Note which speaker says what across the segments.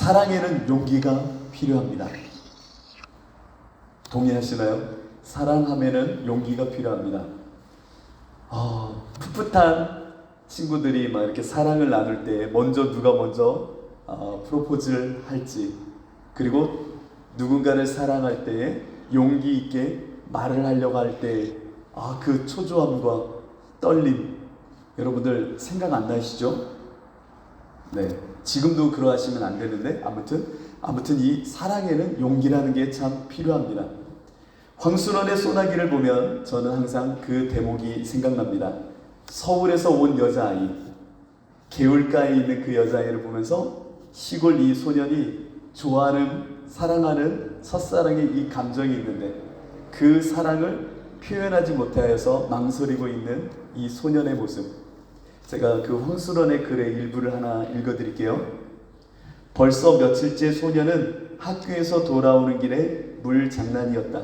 Speaker 1: 사랑에는 용기가 필요합니다. 동의하시나요? 사랑하면은 용기가 필요합니다. 풋풋한 친구들이 막 이렇게 사랑을 나눌 때 누가 먼저 프로포즈를 할지, 그리고 누군가를 사랑할 때에 용기 있게 말을 하려고 할 때 그 초조함과 떨림, 여러분들 생각 안 나시죠? 네, 지금도 그러하시면 안 되는데 아무튼 이 사랑에는 용기라는 게 참 필요합니다. 황순원의 소나기를 보면 저는 항상 그 대목이 생각납니다. 서울에서 온 여자아이, 개울가에 있는 그 여자아이를 보면서 시골 이 소년이 좋아하는, 사랑하는 첫사랑의 이 감정이 있는데 그 사랑을 표현하지 못하여서 망설이고 있는 이 소년의 모습, 제가 그 황순원의 글의 일부를 하나 읽어드릴게요. 벌써 며칠째 소년은 학교에서 돌아오는 길에 물 장난이었다.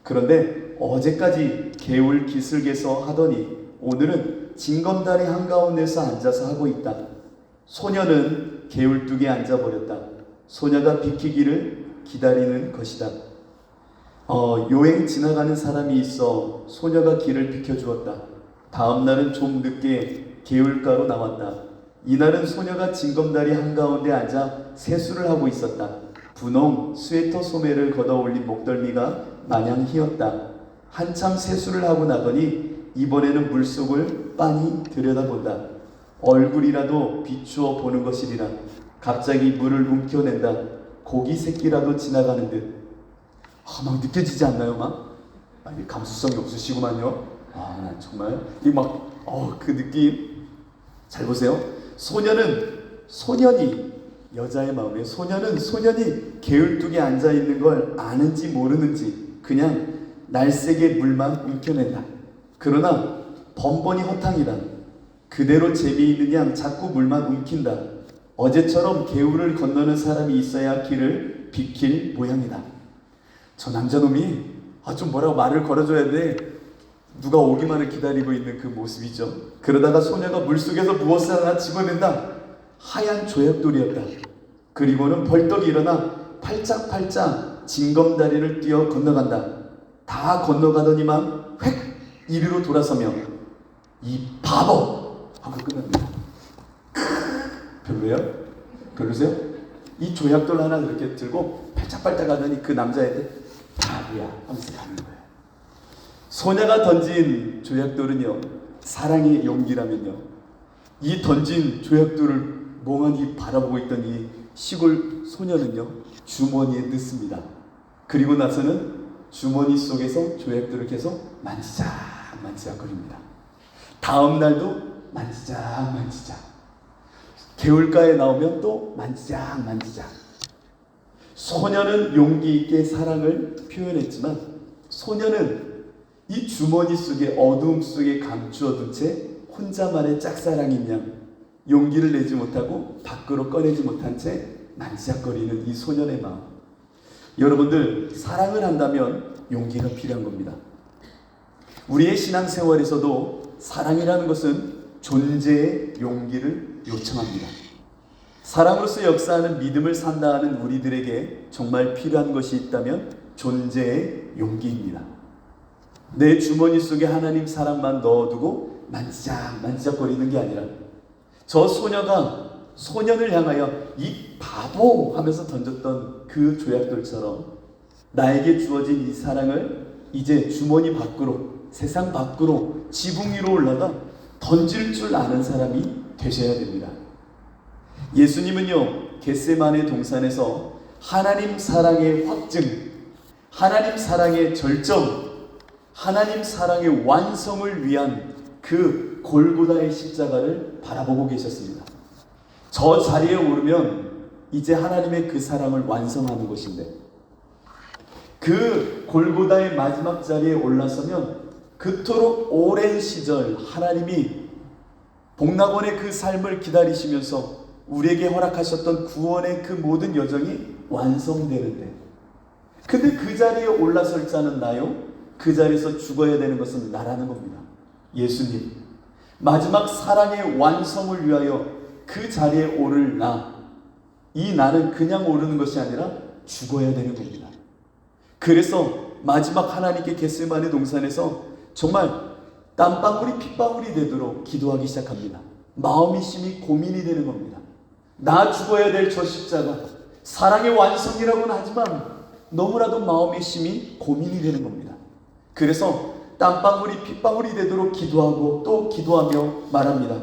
Speaker 1: 그런데 어제까지 개울 기슭에서 하더니 오늘은 징검다리 한가운데서 앉아서 하고 있다. 소년은 개울뚝에 앉아버렸다. 소녀가 비키기를 기다리는 것이다. 요행 지나가는 사람이 있어 소녀가 길을 비켜주었다. 다음 날은 좀 늦게 개울가로 나왔다. 이날은 소녀가 징검다리 한가운데 앉아 세수를 하고 있었다. 분홍 스웨터 소매를 걷어올린 목덜미가 마냥 휘었다. 한참 세수를 하고 나더니 이번에는 물속을 빤히 들여다본다. 얼굴이라도 비추어 보는 것이리라. 갑자기 물을 움켜낸다. 고기 새끼라도 지나가는 듯. 막 느껴지지 않나요? 감수성이 없으시구만요. 정말 그 느낌 잘 보세요. 소년이 여자의 마음에, 소년이 개울뚝에 앉아 있는 걸 아는지 모르는지 그냥 날쌔게 물만 움켜낸다. 그러나 번번이 허탕이다. 그대로 재미있는 양 자꾸 물만 움킨다. 어제처럼 개울을 건너는 사람이 있어야 길을 비킬 모양이다. 저 남자놈이 좀 뭐라고 말을 걸어줘야 돼. 누가 오기만을 기다리고 있는 그 모습이죠. 그러다가 소녀가 물속에서 무엇을 하나 집어낸다. 하얀 조약돌이었다. 그리고는 벌떡 일어나 팔짝팔짝 징검다리를 뛰어 건너간다. 다 건너가더니만 획 이리로 돌아서며 이 바보! 하고 끝납니다. 별로예요? 별로세요? 이 조약돌 하나 이렇게 들고 팔짝팔짝 하더니 그 남자애들 바보야 하면서 가는 거예요. 소녀가 던진 조약돌은요, 사랑의 용기라면요, 이 던진 조약돌을 멍하니 바라보고 있던 이 시골 소녀는요, 주머니에 넣습니다. 그리고 나서는 주머니 속에서 조약돌을 계속 만지작거립니다. 다음 날도 만지작. 개울가에 나오면 또 만지작. 소녀는 용기 있게 사랑을 표현했지만 소녀는 이 주머니 속에 어두움 속에 감추어둔 채 혼자만의 짝사랑인 양 용기를 내지 못하고 밖으로 꺼내지 못한 채 만지작거리는 이 소년의 마음. 여러분들, 사랑을 한다면 용기가 필요한 겁니다. 우리의 신앙생활에서도 사랑이라는 것은 존재의 용기를 요청합니다. 사랑으로서 역사하는 믿음을 산다 하는 우리들에게 정말 필요한 것이 있다면 존재의 용기입니다. 내 주머니 속에 하나님 사랑만 넣어두고 만지작거리는 게 아니라 저 소녀가 소년을 향하여 이 바보 하면서 던졌던 그 조약돌처럼 나에게 주어진 이 사랑을 이제 주머니 밖으로, 세상 밖으로, 지붕 위로 올라가 던질 줄 아는 사람이 되셔야 됩니다. 예수님은요, 겟세마네 동산에서 하나님 사랑의 확증, 하나님 사랑의 절정, 하나님 사랑의 완성을 위한 그 골고다의 십자가를 바라보고 계셨습니다. 저 자리에 오르면 이제 하나님의 그 사랑을 완성하는 것인데, 그 골고다의 마지막 자리에 올라서면 그토록 오랜 시절 하나님이 복락원의 그 삶을 기다리시면서 우리에게 허락하셨던 구원의 그 모든 여정이 완성되는데, 근데 그 자리에 올라설 자는 나요? 그 자리에서 죽어야 되는 것은 나라는 겁니다. 예수님, 마지막 사랑의 완성을 위하여 그 자리에 오를 나, 이 나는 그냥 오르는 것이 아니라 죽어야 되는 겁니다. 그래서 마지막 하나님께 겟세마네 동산에서 정말 땀방울이 핏방울이 되도록 기도하기 시작합니다. 마음이 심히 고민이 되는 겁니다. 나 죽어야 될 저 십자가, 사랑의 완성이라고는 하지만 너무나도 마음의 심히 고민이 되는 겁니다. 그래서 땀방울이 핏방울이 되도록 기도하고 또 기도하며 말합니다.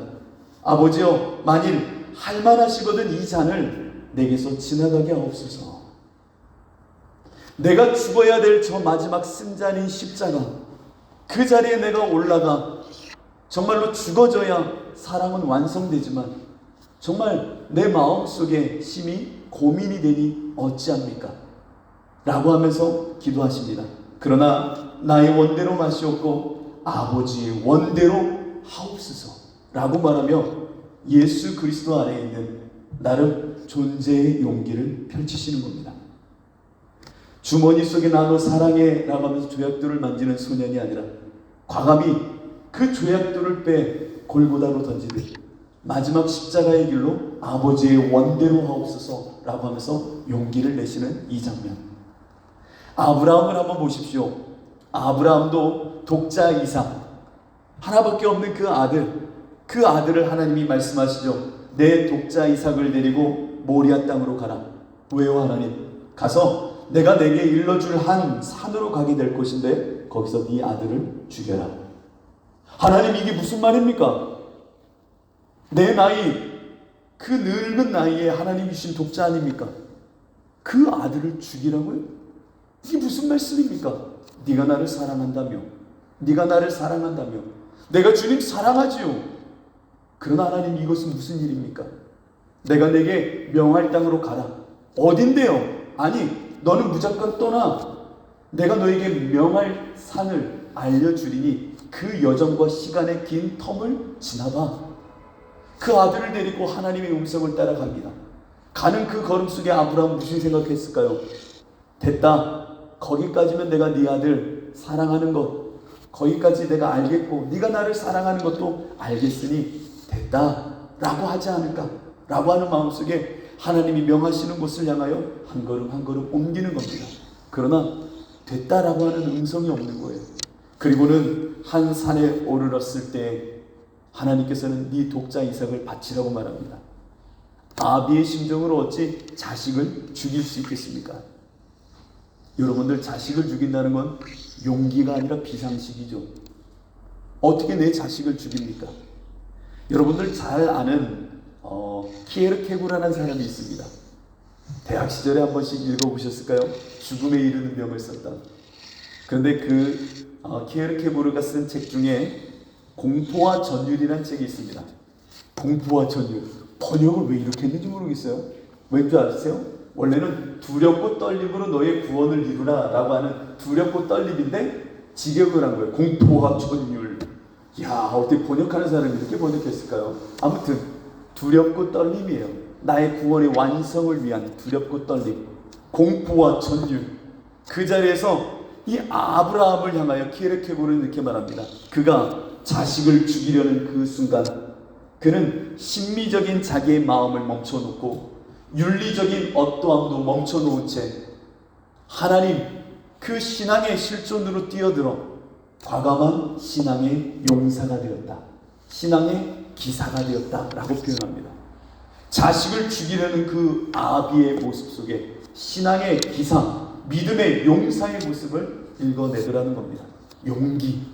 Speaker 1: 아버지여, 만일 할만하시거든 이 잔을 내게서 지나가게 하옵소서. 내가 죽어야 될 저 마지막 쓴잔인 십자가, 그 자리에 내가 올라가 정말로 죽어져야 사랑은 완성되지만 정말 내 마음속에 심히 고민이 되니 어찌합니까? 라고 하면서 기도하십니다. 그러나 나의 원대로 마시옵고 아버지의 원대로 하옵소서 라고 말하며 예수 그리스도 안에 있는 나름 존재의 용기를 펼치시는 겁니다. 주머니 속에 나눠 사랑해 라고 하면서 조약돌을 만지는 소년이 아니라 과감히 그 조약돌을 빼 골고다로 던지듯 마지막 십자가의 길로 아버지의 원대로 하옵소서 라고 하면서 용기를 내시는 이 장면. 아브라함을 한번 보십시오. 아브라함도 독자 이삭, 하나밖에 없는 그 아들을 하나님이 말씀하시죠. 내 독자 이삭을 데리고 모리아 땅으로 가라. 왜요 하나님? 가서 내가 내게 일러줄 한 산으로 가게 될 것인데 거기서 네 아들을 죽여라. 하나님, 이게 무슨 말입니까? 내 나이, 그 늙은 나이에 하나님이 주신 독자 아닙니까? 그 아들을 죽이라고요? 이게 무슨 말씀입니까? 네가 나를 사랑한다며, 네가 나를 사랑한다며, 내가 주님 사랑하지요. 그러나 하나님, 이것은 무슨 일입니까? 내가 내게 명할 땅으로 가라. 어딘데요? 아니, 너는 무조건 떠나. 내가 너에게 명할 산을 알려주리니 그 여정과 시간의 긴 텀을 지나봐. 그 아들을 데리고 하나님의 음성을 따라갑니다. 가는 그 걸음 속에 아브라함은 무슨 생각했을까요? 됐다. 거기까지면 내가 네 아들 사랑하는 것, 거기까지 내가 알겠고 네가 나를 사랑하는 것도 알겠으니 됐다 라고 하지 않을까 라고 하는 마음속에 하나님이 명하시는 곳을 향하여 한 걸음 한 걸음 옮기는 겁니다. 그러나 됐다라고 하는 음성이 없는 거예요. 그리고는 한 산에 오르렀을 때 하나님께서는 네 독자 이삭을 바치라고 말합니다. 아비의 심정으로 어찌 자식을 죽일 수 있겠습니까? 여러분들, 자식을 죽인다는 건 용기가 아니라 비상식이죠. 어떻게 내 자식을 죽입니까? 여러분들 잘 아는 키에르케고라는 사람이 있습니다. 대학 시절에 한 번씩 읽어보셨을까요? 죽음에 이르는 병을 썼다. 그런데 그 키에르케고르가 쓴 책 중에 공포와 전율이라는 책이 있습니다. 공포와 전율. 번역을 왜 이렇게 했는지 모르겠어요. 왠지 아세요? 원래는 두렵고 떨림으로 너의 구원을 이루라 라고 하는 두렵고 떨림인데 직역을 한 거예요. 공포와 전율. 야, 어떻게 번역하는 사람이 이렇게 번역했을까요? 아무튼 두렵고 떨림이에요. 나의 구원의 완성을 위한 두렵고 떨림, 공포와 전율. 그 자리에서 이 아브라함을 향하여 키에르케고르는 이렇게 말합니다. 그가 자식을 죽이려는 그 순간 그는 심미적인 자기의 마음을 멈춰놓고 윤리적인 어떠함도 멈춰놓은 채 하나님, 그 신앙의 실존으로 뛰어들어 과감한 신앙의 용사가 되었다. 신앙의 기사가 되었다 라고 표현합니다. 자식을 죽이려는 그 아비의 모습 속에 신앙의 기사, 믿음의 용사의 모습을 읽어내더라는 겁니다. 용기.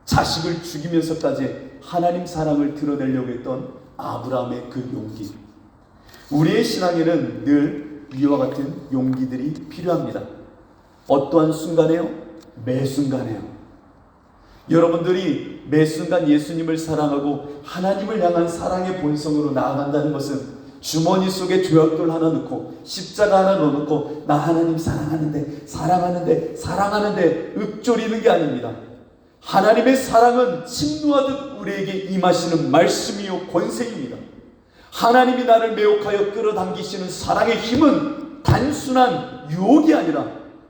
Speaker 1: 자식을 죽이면서까지 하나님 사랑을 드러내려고 했던 아브라함의 그 용기. 우리의 신앙에는 늘 위와 같은 용기들이 필요합니다. 어떠한 순간에요? 매 순간에요. 여러분들이 매 순간 예수님을 사랑하고 하나님을 향한 사랑의 본성으로 나아간다는 것은 주머니 속에 조약돌 하나 넣고 십자가 하나 넣어놓고 나 하나님 사랑하는데 읊조리는 게 아닙니다. 하나님의 사랑은 침노하듯 우리에게 임하시는 말씀이요 권세입니다. 하나님이 나를 매혹하여 끌어당기시는 사랑의 힘은 단순한 유혹이 아니라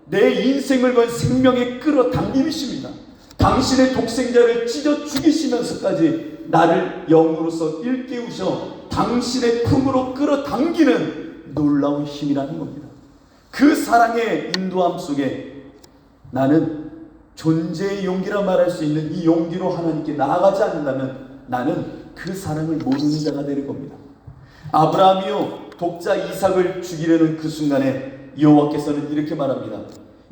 Speaker 1: 내 인생을 건 생명의 끌어당김이십니다. 당신의 독생자를 찢어 죽이시면서까지 나를 영으로서 일깨우셔 당신의 품으로 끌어당기는 놀라운 힘이라는 겁니다. 그 사랑의 인도함 속에 나는 존재의 용기라 말할 수 있는 이 용기로 하나님께 나아가지 않는다면 나는 그 사랑을 모르는 자가 되는 겁니다. 아브라함이요 독자 이삭을 죽이려는 그 순간에 여호와께서는 이렇게 말합니다.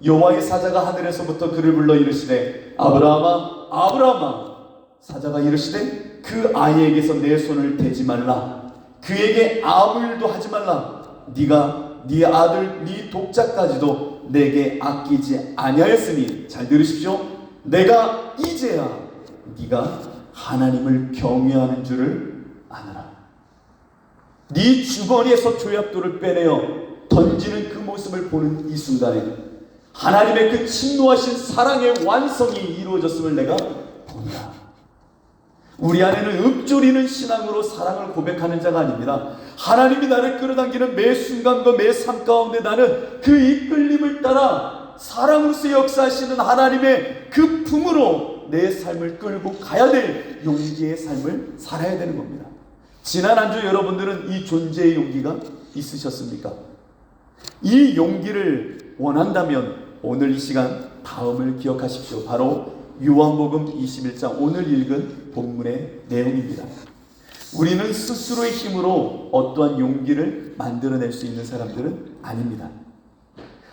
Speaker 1: 여호와의 사자가 하늘에서부터 그를 불러 이르시되 아브라함아 아브라함아. 사자가 이르시되 그 아이에게서 내 손을 대지 말라. 그에게 아무 일도 하지 말라. 네가 네 아들 네 독자까지도 내게 아끼지 아니하였으니, 잘 들으십시오. 내가 이제야 네가 하나님을 경외하는 줄을 아느라. 네 주머니에서 조약돌을 빼내어 던지는 그 모습을 보는 이 순간에 하나님의 그 진노하신 사랑의 완성이 이루어졌음을 내가 본다. 우리 안에는 읊조리는 신앙으로 사랑을 고백하는 자가 아닙니다. 하나님이 나를 끌어당기는 매 순간과 매 삶 가운데 나는 그 이끌림을 따라 사랑으로서 역사하시는 하나님의 그 품으로 내 삶을 끌고 가야 될 용기의 삶을 살아야 되는 겁니다. 지난 한 주 여러분들은 이 존재의 용기가 있으셨습니까? 이 용기를 원한다면 오늘 이 시간 다음을 기억하십시오. 바로 요한복음 21장 오늘 읽은 본문의 내용입니다. 우리는 스스로의 힘으로 어떠한 용기를 만들어낼 수 있는 사람들은 아닙니다.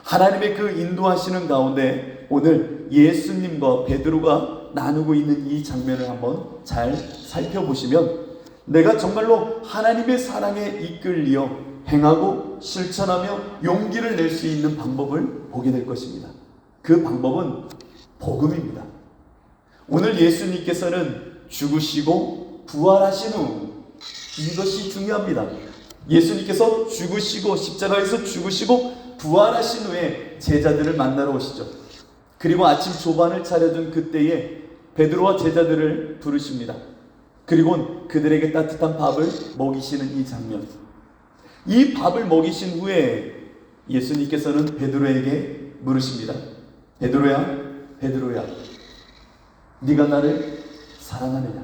Speaker 1: 하나님의 그 인도하시는 가운데 오늘 예수님과 베드로가 나누고 있는 이 장면을 한번 잘 살펴보시면 내가 정말로 하나님의 사랑에 이끌려 행하고 실천하며 용기를 낼 수 있는 방법을 보게 될 것입니다. 그 방법은 복음입니다. 오늘 예수님께서는 죽으시고 부활하신 후, 이것이 중요합니다. 예수님께서 죽으시고 십자가에서 죽으시고 부활하신 후에 제자들을 만나러 오시죠. 그리고 아침 조반을 차려준 그때에 베드로와 제자들을 부르십니다. 그리고 그들에게 따뜻한 밥을 먹이시는 이 장면. 이 밥을 먹이신 후에 예수님께서는 베드로에게 물으십니다. 베드로야, 베드로야, 네가 나를 사랑하느냐?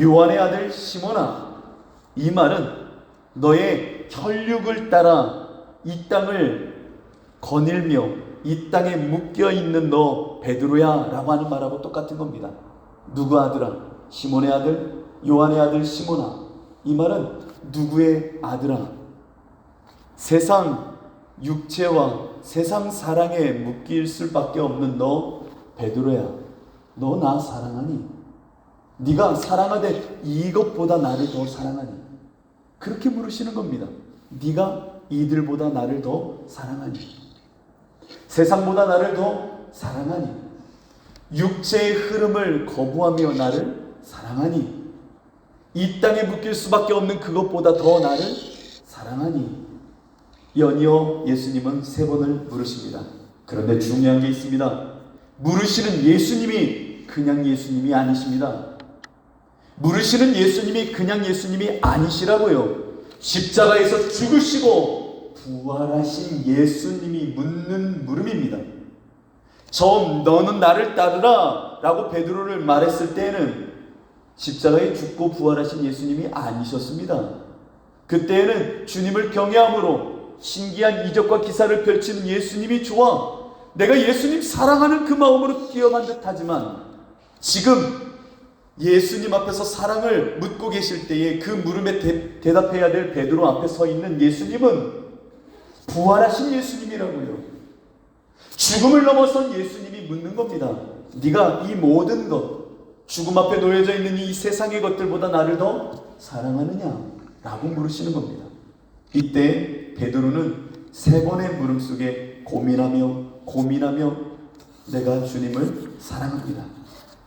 Speaker 1: 요한의 아들 시몬아, 이 말은 너의 혈육을 따라 이 땅을 거닐며 이 땅에 묶여있는 너 베드로야 라고 하는 말하고 똑같은 겁니다. 누구 아들아? 시몬의 아들, 요한의 아들 시몬아. 이 말은 누구의 아들아? 세상 육체와 세상 사랑에 묶일 수밖에 없는 너 베드로야, 너 나 사랑하니? 네가 사랑하되 이것보다 나를 더 사랑하니? 그렇게 물으시는 겁니다. 네가 이들보다 나를 더 사랑하니? 세상보다 나를 더 사랑하니? 육체의 흐름을 거부하며 나를 사랑하니? 이 땅에 묶일 수밖에 없는 그것보다 더 나를 사랑하니? 연이어 예수님은 3번을 물으십니다. 그런데 중요한 게 있습니다. 물으시는 예수님이 그냥 예수님이 아니십니다. 물으시는 예수님이 그냥 예수님이 아니시라고요. 십자가에서 죽으시고 부활하신 예수님이 묻는 물음입니다. 처음 너는 나를 따르라 라고 베드로를 말했을 때에는 십자가에 죽고 부활하신 예수님이 아니셨습니다. 그때에는 주님을 경외함으로 신기한 이적과 기사를 펼치는 예수님이 좋아, 내가 예수님 사랑하는 그 마음으로 뛰어간 듯하지만 지금 예수님 앞에서 사랑을 묻고 계실 때에 그 물음에 대답해야 될 베드로 앞에 서 있는 예수님은 부활하신 예수님이라고요. 죽음을 넘어선 예수님이 묻는 겁니다. 네가 이 모든 것, 죽음 앞에 놓여져 있는 이 세상의 것들보다 나를 더 사랑하느냐? 라고 물으시는 겁니다. 이때 베드로는 3번의 물음 속에 고민하며 내가 주님을 사랑합니다.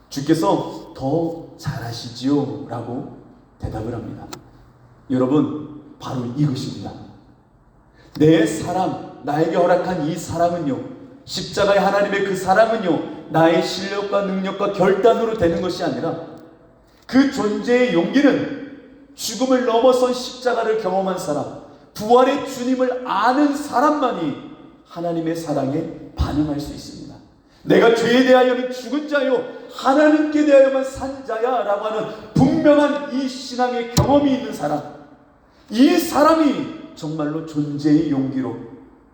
Speaker 1: 주께서 더 잘하시지요? 라고 대답을 합니다. 여러분, 바로 이것입니다. 내 사랑, 나에게 허락한 이 사랑은요, 십자가의 하나님의 그 사랑은요, 나의 실력과 능력과 결단으로 되는 것이 아니라 그 존재의 용기는 죽음을 넘어선 십자가를 경험한 사람, 부활의 주님을 아는 사람만이 하나님의 사랑에 반응할 수 있습니다. 내가 죄에 대하여는 죽은 자요 하나님께 대하여만 산 자야 라고 하는 분명한 이 신앙의 경험이 있는 사람, 이 사람이 정말로 존재의 용기로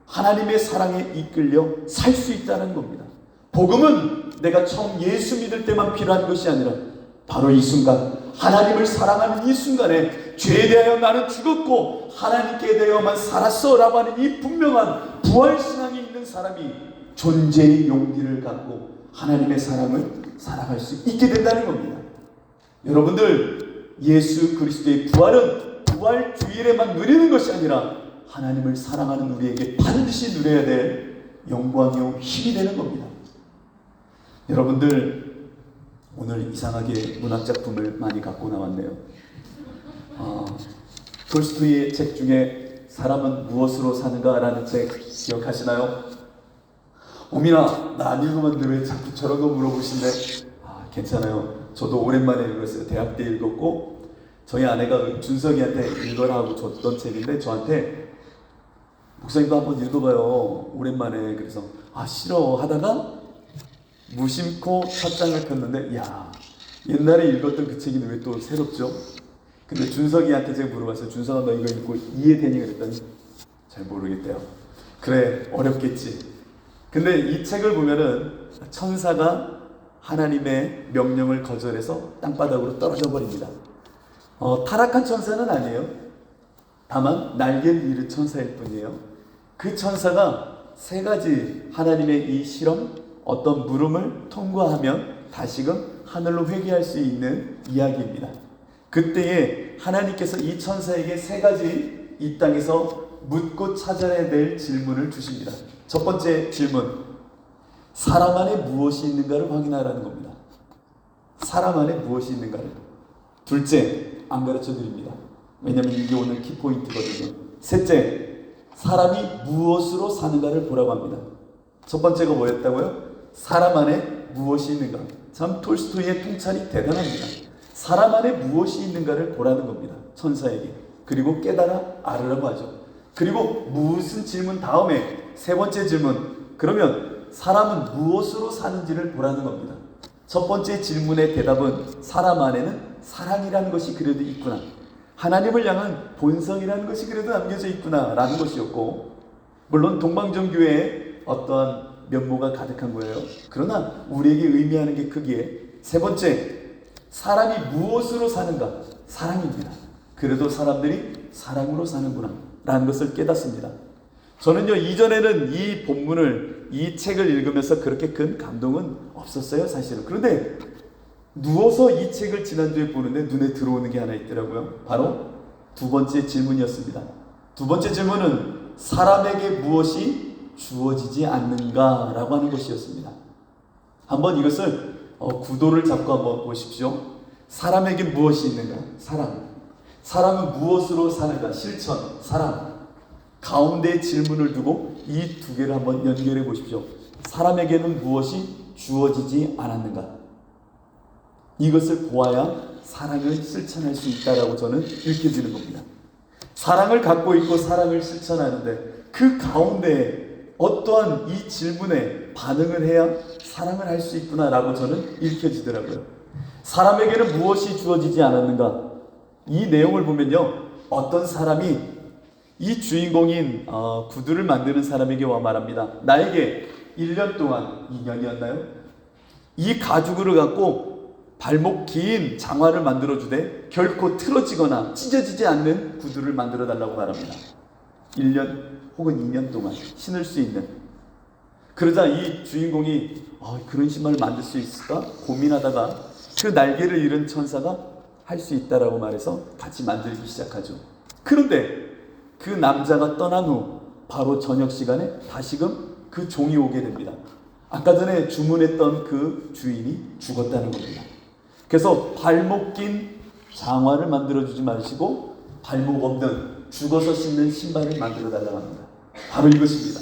Speaker 1: 하나님의 사랑에 이끌려 살 수 있다는 겁니다. 복음은 내가 처음 예수 믿을 때만 필요한 것이 아니라 바로 이 순간, 하나님을 사랑하는 이 순간에 죄에 대하여 나는 죽었고 하나님께 대하여만 살았어 라고 하는 이 분명한 부활신앙이 있는 사람이 존재의 용기를 갖고 하나님의 사랑을 살아갈 수 있게 된다는 겁니다. 여러분들, 예수 그리스도의 부활은 부활 주일에만 누리는 것이 아니라 하나님을 사랑하는 우리에게 반드시 누려야 될 영광이요 힘이 되는 겁니다. 여러분들, 오늘 이상하게 문학작품을 많이 갖고 나왔네요. 톨스토이의 책 중에 사람은 무엇으로 사는가 라는 책 기억하시나요? 오민아, 나 안 읽으면 왜 자꾸 저런 거 물어보신대? 괜찮아요. 저도 오랜만에 읽었어요. 대학 때 읽었고, 저희 아내가 준석이한테 읽어라 하고 줬던 책인데 저한테 목사님도 한번 읽어봐요. 오랜만에. 그래서 싫어 하다가 무심코 첫 장을 폈는데, 야, 옛날에 읽었던 그 책이 왜 또 새롭죠? 근데 준석이한테 제가 물어봤어요. 준석아, 너 이거 읽고 이해되니? 그랬더니 잘 모르겠대요. 그래, 어렵겠지. 근데 이 책을 보면은 천사가 하나님의 명령을 거절해서 땅바닥으로 떨어져 버립니다. 타락한 천사는 아니에요. 다만 날개를 잃은 천사일 뿐이에요. 그 천사가 세 가지 하나님의 이 실험, 어떤 물음을 통과하면 다시금 하늘로 회귀할 수 있는 이야기입니다. 그때에 하나님께서 이 천사에게 세 가지 이 땅에서 묻고 찾아야 될 질문을 주십니다. 첫 번째 질문, 사람 안에 무엇이 있는가를 확인하라는 겁니다. 사람 안에 무엇이 있는가를. 둘째, 안 가르쳐 드립니다. 왜냐하면 이게 오늘 키포인트거든요. 셋째, 사람이 무엇으로 사는가를 보라고 합니다. 첫 번째가 뭐였다고요? 사람 안에 무엇이 있는가. 참 톨스토이의 통찰이 대단합니다. 사람 안에 무엇이 있는가를 보라는 겁니다. 천사에게. 그리고 깨달아 알으라고 하죠. 그리고 무슨 질문 다음에 세 번째 질문, 그러면 사람은 무엇으로 사는지를 보라는 겁니다. 첫 번째 질문의 대답은 사람 안에는 사랑이라는 것이 그래도 있구나, 하나님을 향한 본성이라는 것이 그래도 남겨져 있구나 라는 것이었고, 물론 동방정교회에 어떠한 면모가 가득한 거예요. 그러나 우리에게 의미하는 게 크기에 세 번째, 사람이 무엇으로 사는가? 사랑입니다. 그래도 사람들이 사랑으로 사는구나 라는 것을 깨닫습니다. 저는요, 이전에는 이 본문을, 이 책을 읽으면서 그렇게 큰 감동은 없었어요, 사실은. 그런데 누워서 이 책을 지난주에 보는데 눈에 들어오는 게 하나 있더라고요. 바로 두 번째 질문이었습니다. 두 번째 질문은 사람에게 무엇이 주어지지 않는가 라고 하는 것이었습니다. 한번 이것을 구도를 잡고 한번 보십시오. 사람에게 무엇이 있는가? 사랑. 사람은 무엇으로 사는가? 실천, 사랑. 가운데에 질문을 두고 이 두 개를 한번 연결해 보십시오. 사람에게는 무엇이 주어지지 않았는가? 이것을 보아야 사랑을 실천할 수 있다라고 저는 읽혀지는 겁니다. 사랑을 갖고 있고 사랑을 실천하는데 그 가운데에 어떠한 이 질문에 반응을 해야 사랑을 할 수 있구나라고 저는 읽혀지더라고요. 사람에게는 무엇이 주어지지 않았는가? 이 내용을 보면요, 어떤 사람이 이 주인공인 구두를 만드는 사람에게 와 말합니다. 나에게 1년 동안, 2년이었나요? 이 가죽을 갖고 발목 긴 장화를 만들어주되 결코 틀어지거나 찢어지지 않는 구두를 만들어 달라고 말합니다. 1년 혹은 2년 동안 신을 수 있는. 그러자 이 주인공이 그런 신발을 만들 수 있을까 고민하다가 그 날개를 잃은 천사가 할 수 있다라고 말해서 같이 만들기 시작하죠. 그런데 그 남자가 떠난 후 바로 저녁 시간에 다시금 그 종이 오게 됩니다. 아까 전에 주문했던 그 주인이 죽었다는 겁니다. 그래서 발목 긴 장화를 만들어주지 마시고 발목 없는 죽어서 신는 신발을 만들어 달라고 합니다. 바로 이것입니다.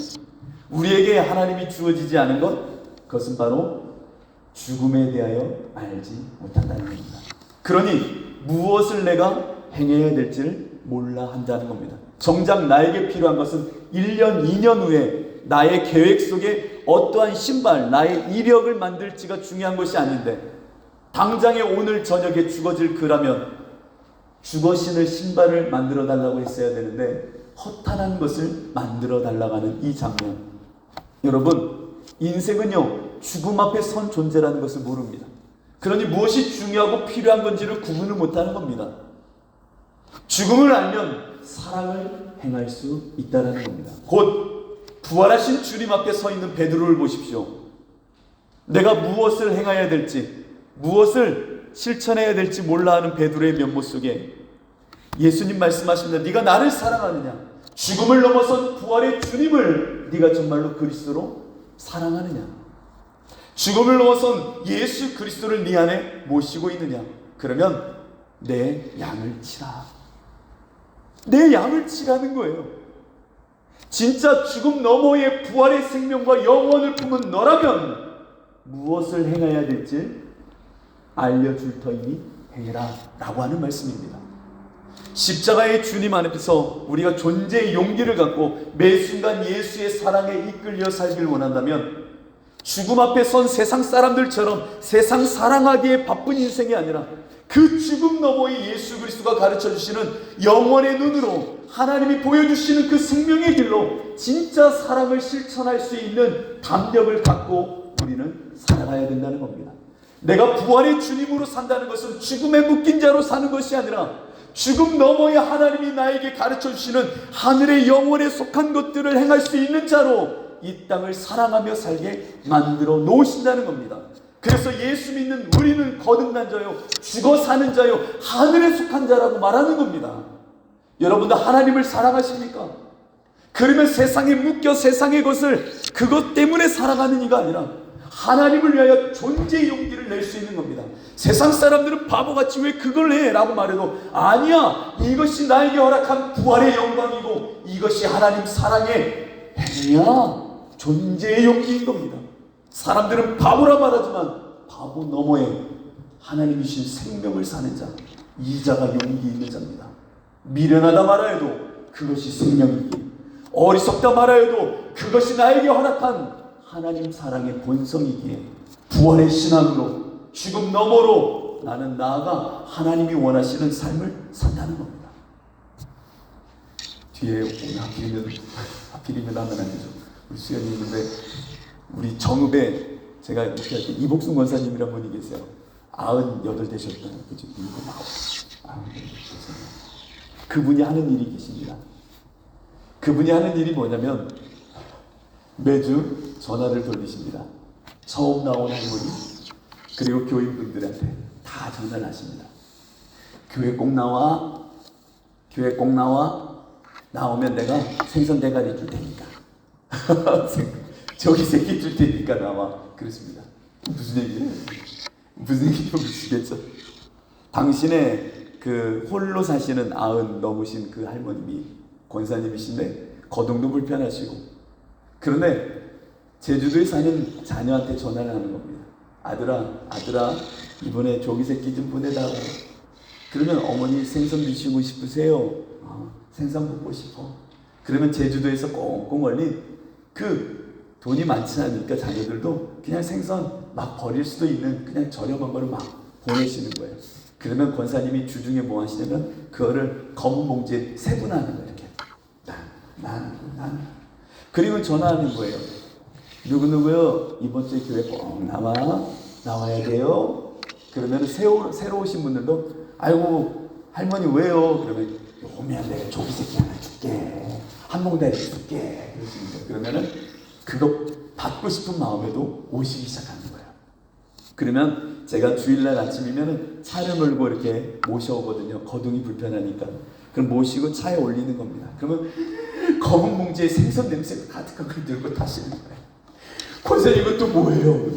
Speaker 1: 우리에게 하나님이 주어지지 않은 것, 그것은 바로 죽음에 대하여 알지 못한다는 겁니다. 그러니 무엇을 내가 행해야 될지를 몰라 한다는 겁니다. 정작 나에게 필요한 것은 1년, 2년 후에 나의 계획 속에 어떠한 신발, 나의 이력을 만들지가 중요한 것이 아닌데, 당장에 오늘 저녁에 죽어질 그라면 죽어 신을 신발을 만들어 달라고 했어야 되는데 허탄한 것을 만들어 달라고 하는 이 장면. 여러분, 인생은요, 죽음 앞에 선 존재라는 것을 모릅니다. 그러니 무엇이 중요하고 필요한 건지를 구분을 못하는 겁니다. 죽음을 알면 사랑을 행할 수 있다는 겁니다. 곧 부활하신 주님 앞에 서 있는 베드로를 보십시오. 내가 무엇을 행해야 될지, 무엇을 실천해야 될지 몰라 하는 베드로의 면모 속에 예수님 말씀하십니다. 네가 나를 사랑하느냐? 죽음을 넘어선 부활의 주님을 네가 정말로 그리스도로 사랑하느냐? 죽음을 넘어선 예수 그리스도를 네 안에 모시고 있느냐? 그러면 내 양을 치라. 내 양을 치라는 거예요. 진짜 죽음 너머의 부활의 생명과 영원을 품은 너라면 무엇을 행해야 될지 알려줄 터이니 행해라 라고 하는 말씀입니다. 십자가의 주님 앞에서 우리가 존재의 용기를 갖고 매 순간 예수의 사랑에 이끌려 살길 원한다면 죽음 앞에 선 세상 사람들처럼 세상 사랑하기에 바쁜 인생이 아니라 그 죽음 너머의 예수 그리스도가 가르쳐주시는 영원의 눈으로 하나님이 보여주시는 그 생명의 길로 진짜 사랑을 실천할 수 있는 담력을 갖고 우리는 살아가야 된다는 겁니다. 내가 부활의 주님으로 산다는 것은 죽음에 묶인 자로 사는 것이 아니라 죽음 너머의 하나님이 나에게 가르쳐주시는 하늘의 영원에 속한 것들을 행할 수 있는 자로 이 땅을 사랑하며 살게 만들어 놓으신다는 겁니다. 그래서 예수 믿는 우리는 거듭난 자요, 죽어 사는 자요, 하늘에 속한 자라고 말하는 겁니다. 여러분도 하나님을 사랑하십니까? 그러면 세상에 묶여 세상의 것을 그것 때문에 살아가는 이가 아니라 하나님을 위하여 존재의 용기를 낼 수 있는 겁니다. 세상 사람들은 바보같이 왜 그걸 해? 라고 말해도 아니야, 이것이 나에게 허락한 부활의 영광이고 이것이 하나님 사랑의 행위야, 존재의 용기인 겁니다. 사람들은 바보라 말하지만 바보 너머에 하나님이 주신 생명을 사는 자, 이 자가 용기 있는 자입니다. 미련하다 말하여도 그것이 생명이기에, 어리석다 말하여도 그것이 나에게 허락한 하나님 사랑의 본성이기에 부활의 신앙으로 죽음 너머로 나는 나아가 하나님이 원하시는 삶을 산다는 겁니다. 뒤에 오늘 하필이면 하면 안 되죠. 우리 수연이 있는데 우리 정읍에 제가 이렇게 할 때 이복순 권사님이란 분이 계세요. 98 되셨던 그죠? 99 되셨어요. 그분이 하는 일이 계십니다. 그분이 하는 일이 뭐냐면 매주 전화를 돌리십니다. 처음 나온 할머니 그리고 교인분들한테 다 전화를 하십니다. 교회 꼭 나와. 교회 꼭 나와. 나오면 내가 생선 대가리 줄 테니까. 저기 새끼 줄 테니까 나와. 그렇습니다. 무슨 얘기예요? 무슨 얘기인지 모르시겠죠? 당신의 그 홀로 사시는 90 넘으신 그 할머님이 권사님이신데 거동도 불편하시고, 그런데 제주도에 사는 자녀한테 전화를 하는 겁니다. 아들아, 이번에 조기 새끼 좀 보내달라고. 그러면 어머니 생선 드시고 싶으세요? 생선 먹고 싶어. 그러면 제주도에서 꽁꽁 얼린 그 돈이 많지 않으니까 자녀들도 그냥 생선 막 버릴 수도 있는 그냥 저렴한 거를 막 보내시는 거예요. 그러면 권사님이 주중에 뭐 하시냐면 그거를 검은 봉지에 세분화하는 거예요. 이렇게 난 그리고 전화하는 거예요. 누구누구요? 이번 주에 교회 꼭 나와야 돼요. 그러면 새로 오신 분들도 아이고 할머니 왜요? 그러면 오면 내가 조기 새끼 하나 줄게, 한 몽다리 줄게. 그러면은 그거 받고 싶은 마음에도 오시기 시작하는 거예요. 그러면 제가 주일날 아침이면은 차를 몰고 이렇게 모셔오거든요. 거동이 불편하니까. 그럼 모시고 차에 올리는 겁니다. 그러면 검은 봉지에 생선 냄새가 가득한 걸 들고 타시는 거예요. 권사님 이것도 뭐예요?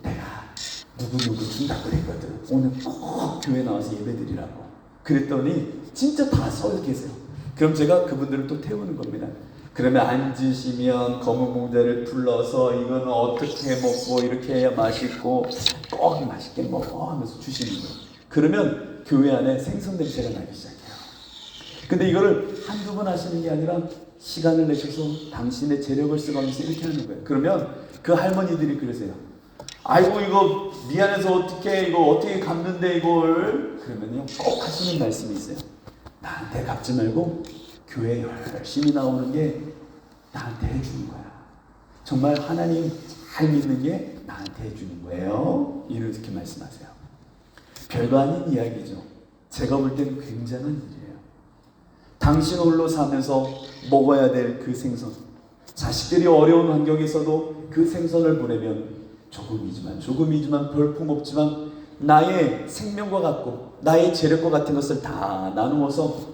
Speaker 1: 내가 누구 준다고 그랬거든. 오늘 꼭 교회 나와서 예배드리라고. 그랬더니 진짜 다 서 계세요. 그럼 제가 그분들을 또 태우는 겁니다. 그러면 앉으시면 검은 봉지를 둘러서 이거는 어떻게 먹고 이렇게 해야 맛있고 꼭 맛있게 먹어 하면서 주시는 거예요. 그러면 교회 안에 생선 냄새가 나기 시작해요. 근데 이거를 한두 번 하시는 게 아니라 시간을 내셔서 당신의 재력을 쓰면서 이렇게 하는 거예요. 그러면 그 할머니들이 그러세요. 아이고 이거 미안해서 어떻게 갚는데 이걸. 그러면요 꼭 하시는 말씀이 있어요. 나한테 갚지 말고 교회 열심히 나오는 게 나한테 해주는 거야. 정말 하나님 잘 믿는 게 나한테 해주는 거예요. 이렇게 말씀하세요. 별거 아닌 이야기죠. 제가 볼 때는 굉장한 일이에요. 당신 홀로 사면서 먹어야 될 그 생선, 자식들이 어려운 환경에서도 그 생선을 보내면 조금이지만 볼품없지만 나의 생명과 같고 나의 재력과 같은 것을 다 나누어서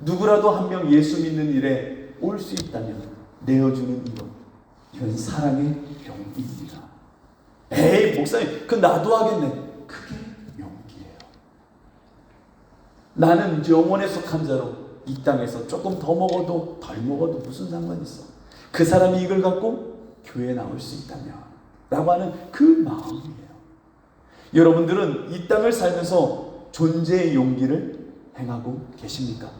Speaker 1: 누구라도 한 명 예수 믿는 일에 올 수 있다면 내어주는 이건 사랑의 용기입니다. 에이 목사님 그 나도 하겠네. 그게 용기예요. 나는 영혼에 속한 자로 이 땅에서 조금 더 먹어도 덜 먹어도 무슨 상관 있어. 그 사람이 이걸 갖고 교회에 나올 수 있다면 라고 하는 그 마음이에요. 여러분들은 이 땅을 살면서 존재의 용기를 행하고 계십니까?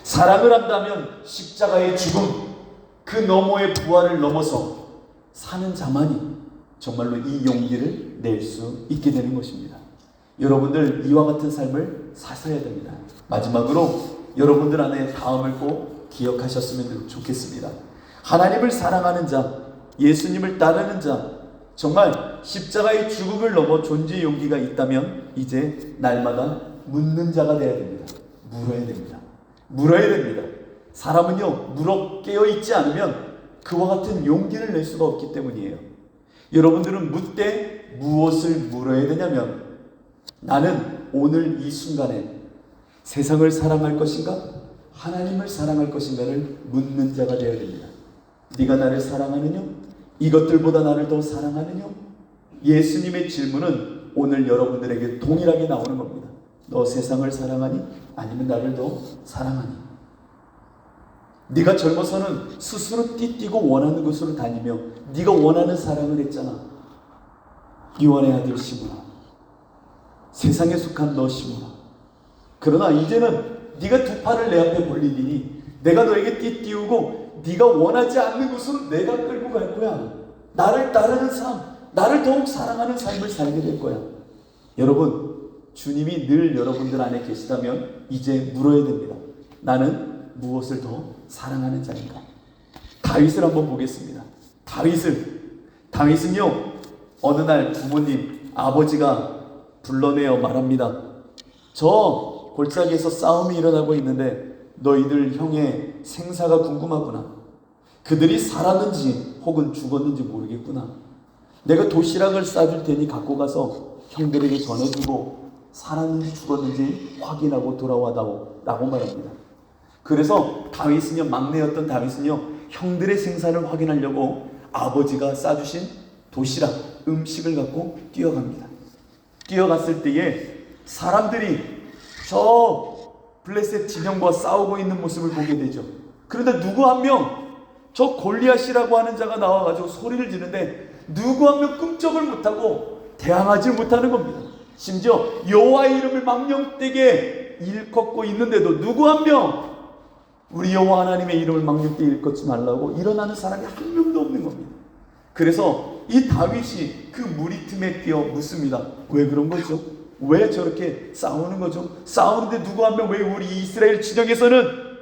Speaker 1: 사랑을 한다면 십자가의 죽음 그 너머의 부활을 넘어서 사는 자만이 정말로 이 용기를 낼 수 있게 되는 것입니다. 여러분들 이와 같은 삶을 사셔야 됩니다. 마지막으로 여러분들 안에 다음을 꼭 기억하셨으면 좋겠습니다. 하나님을 사랑하는 자, 예수님을 따르는 자, 정말 십자가의 죽음을 넘어 존재의 용기가 있다면 이제 날마다 묻는 자가 되어야 됩니다. 물어야 됩니다. 사람은요, 물어 깨어 있지 않으면 그와 같은 용기를 낼 수가 없기 때문이에요. 여러분들은 묻되 무엇을 물어야 되냐면, 나는 오늘 이 순간에 세상을 사랑할 것인가? 하나님을 사랑할 것인가를 묻는 자가 되어야 됩니다. 네가 나를 사랑하느냐? 이것들보다 나를 더 사랑하느냐? 예수님의 질문은 오늘 여러분들에게 동일하게 나오는 겁니다. 너 세상을 사랑하니? 아니면 나를 더 사랑하니? 네가 젊어서는 스스로 띠뛰고 원하는 곳으로 다니며 네가 원하는 사랑을 했잖아. 유한의 아들 시므라, 세상에 속한 너 시므라. 그러나 이제는 네가 두 팔을 내 앞에 벌리니 내가 너에게 띠띠우고 네가 원하지 않는 곳으로 내가 끌고 갈 거야. 나를 따르는 삶, 나를 더욱 사랑하는 삶을 살게 될 거야. 여러분, 주님이 늘 여러분들 안에 계시다면 이제 물어야 됩니다. 나는 무엇을 더 사랑하는 자인가? 다윗을 한번 보겠습니다. 다윗은요, 어느 날 부모님, 아버지가 불러내어 말합니다. 저 골짜기에서 싸움이 일어나고 있는데 너희들 형의 생사가 궁금하구나. 그들이 살았는지 혹은 죽었는지 모르겠구나. 내가 도시락을 싸줄 테니 갖고 가서 형들에게 전해주고 살았는지 죽었는지 확인하고 돌아와다오 라고 말합니다. 그래서 다윗은요, 막내였던 다윗은요, 형들의 생사를 확인하려고 아버지가 싸주신 도시락, 음식을 갖고 뛰어갑니다. 뛰어갔을 때에 사람들이 저 블레셋 진영과 싸우고 있는 모습을 보게 되죠. 그런데 누구 한 명, 저 골리앗이라고 하는 자가 나와가지고 소리를 지르는데 누구 한 명 끔찍을 못하고 대항하지 못하는 겁니다. 심지어 여호와의 이름을 망령되게 일컫고 있는데도 누구 한 명 우리 여호와 하나님의 이름을 망령되게 일컫지 말라고 일어나는 사람이 한 명도 없는 겁니다. 그래서 이 다윗이 그 무리 틈에 끼어 묻습니다. 왜 그런 거죠? 왜 저렇게 싸우는 거죠? 싸우는데 누구 한 명 왜 우리 이스라엘 진영에서는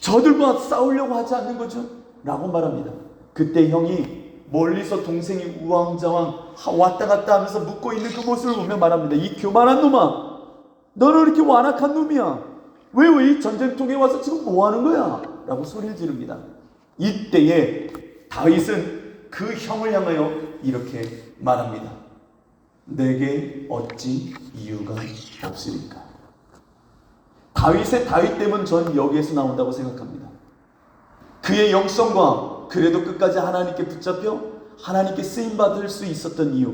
Speaker 1: 저들과 싸우려고 하지 않는 거죠? 라고 말합니다. 그때 형이 멀리서 동생이 우왕좌왕 왔다 갔다 하면서 묻고 있는 그 모습을 보며 말합니다. 이 교만한 놈아, 너는 이렇게 완악한 놈이야. 왜 이 전쟁통에 와서 지금 뭐 하는 거야? 라고 소리를 지릅니다. 이때에 다윗은 그 형을 향하여 이렇게 말합니다. 내게 어찌 이유가 없으리까? 다윗의 다윗됨은 전 여기에서 나온다고 생각합니다. 그의 영성과 그래도 끝까지 하나님께 붙잡혀 하나님께 쓰임받을 수 있었던 이유,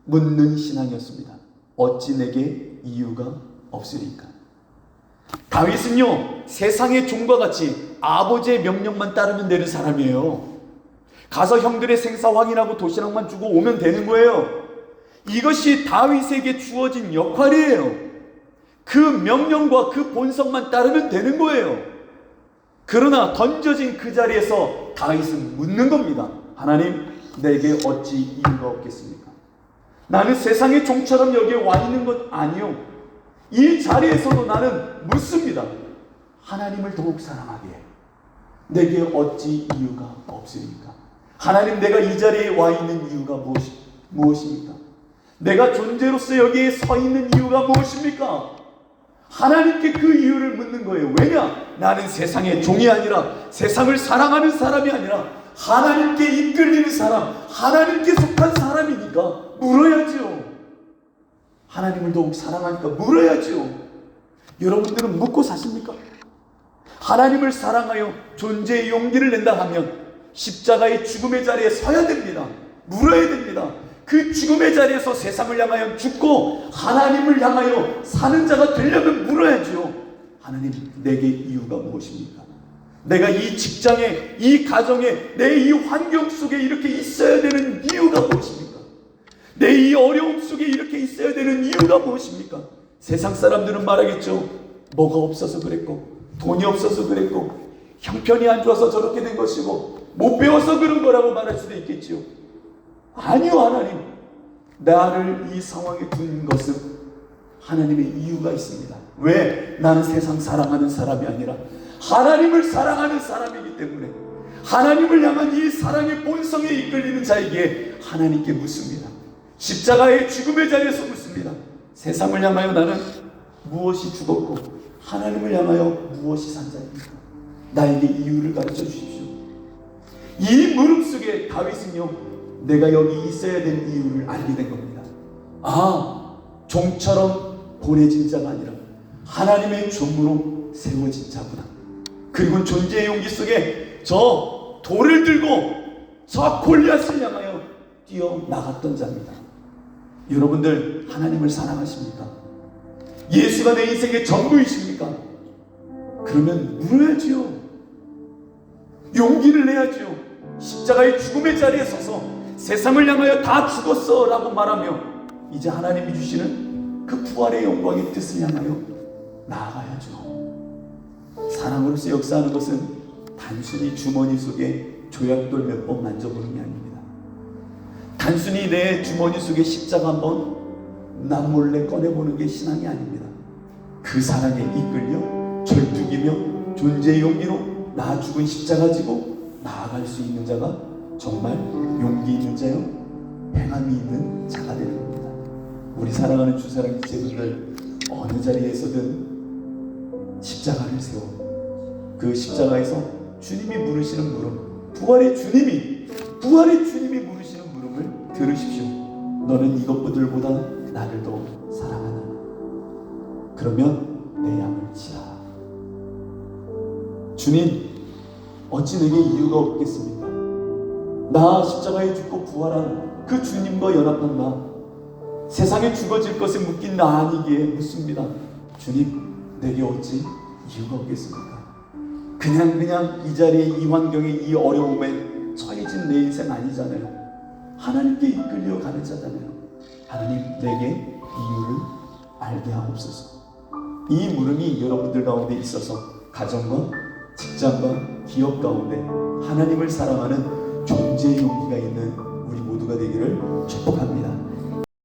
Speaker 1: 묻는 신앙이었습니다. 어찌 내게 이유가 없으리까? 다윗은요, 세상의 종과 같이 아버지의 명령만 따르면 되는 사람이에요. 가서 형들의 생사 확인하고 도시락만 주고 오면 되는 거예요. 이것이 다윗에게 주어진 역할이에요. 그 명령과 그 본성만 따르면 되는 거예요. 그러나 던져진 그 자리에서 다윗은 묻는 겁니다. 하나님, 내게 어찌 이유가 없겠습니까? 나는 세상의 종처럼 여기에 와 있는 것 아니요. 이 자리에서도 나는 묻습니다. 하나님을 더욱 사랑하게 내게 어찌 이유가 없으리까? 하나님, 내가 이 자리에 와 있는 이유가 무엇입니까? 내가 존재로서 여기에 서 있는 이유가 무엇입니까? 하나님께 그 이유를 묻는 거예요. 왜냐? 나는 세상의 종이 아니라, 세상을 사랑하는 사람이 아니라 하나님께 이끌리는 사람, 하나님께 속한 사람이니까 물어야지요. 하나님을 더욱 사랑하니까 물어야지요. 여러분들은 묻고 사십니까? 하나님을 사랑하여 존재의 용기를 낸다 하면 십자가의 죽음의 자리에 서야 됩니다. 물어야 됩니다. 그 죽음의 자리에서 세상을 향하여 죽고 하나님을 향하여 사는 자가 되려면 물어야죠. 하나님, 내게 이유가 무엇입니까? 내가 이 직장에, 이 가정에, 내 이 환경 속에 이렇게 있어야 되는 이유가 무엇입니까? 내 이 어려움 속에 이렇게 있어야 되는 이유가 무엇입니까? 세상 사람들은 말하겠죠. 뭐가 없어서 그랬고, 돈이 없어서 그랬고, 형편이 안 좋아서 저렇게 된 것이고, 못 배워서 그런 거라고 말할 수도 있겠지요. 아니요, 하나님. 나를 이 상황에 둔 것은 하나님의 이유가 있습니다. 왜? 나는 세상 사랑하는 사람이 아니라 하나님을 사랑하는 사람이기 때문에 하나님을 향한 이 사랑의 본성에 이끌리는 자에게 하나님께 묻습니다. 십자가의 죽음의 자리에서 묻습니다. 세상을 향하여 나는 무엇이 죽었고 하나님을 향하여 무엇이 산 자입니까? 나에게 이유를 가르쳐 주십시오. 이 물음 속에 다윗은요, 내가 여기 있어야 될 이유를 알게 된 겁니다. 아, 종처럼 보내진 자가 아니라 하나님의 종으로 세워진 자구나. 그리고 존재의 용기 속에 저 돌을 들고 저 골리앗을 향하여 뛰어나갔던 자입니다. 여러분들, 하나님을 사랑하십니까? 예수가 내 인생의 전부이십니까? 그러면 물어야지요. 용기를 내야지요. 십자가의 죽음의 자리에 서서 세상을 향하여 다 죽었어 라고 말하며 이제 하나님이 주시는 그 부활의 영광의 뜻을 향하여 나아가야죠. 사랑으로서 역사하는 것은 단순히 주머니 속에 조약돌 몇 번 만져보는 게 아닙니다. 단순히 내 주머니 속에 십자가 한번 남몰래 꺼내보는 게 신앙이 아닙니다. 그 사랑에 이끌려 절뚝이며 존재의 용기로 나 죽은 십자가 지고 나아갈 수 있는 자가 정말 용기 있는 자요, 행함이 있는 자가 되는 겁니다. 우리 사랑하는 주사랑 지체분들, 어느 자리에서든 십자가를 세워 그 십자가에서 주님이 물으시는 물음, 부활의 주님이 물으시는 물음을 들으십시오. 너는 이것들보다 나를 더 사랑하나? 그러면 내 양을 치라. 주님, 어찌 내게 이유가 없겠습니까? 나 십자가에 죽고 부활한 그 주님과 연합한 나, 세상에 죽어질 것에 묶인 나 아니기에 묻습니다. 주님, 내게 어찌 이유가 없겠습니까? 그냥 이 자리에, 이 환경에, 이 어려움에 처해진 내 인생 아니잖아요. 하나님께 이끌려 가는 자잖아요. 하나님, 내게 이유를 알게 하옵소서. 이 물음이 여러분들 가운데 있어서 가정과 직장과 기업 가운데 하나님을 사랑하는 존재의 용기가 있는 우리 모두가 되기를 축복합니다.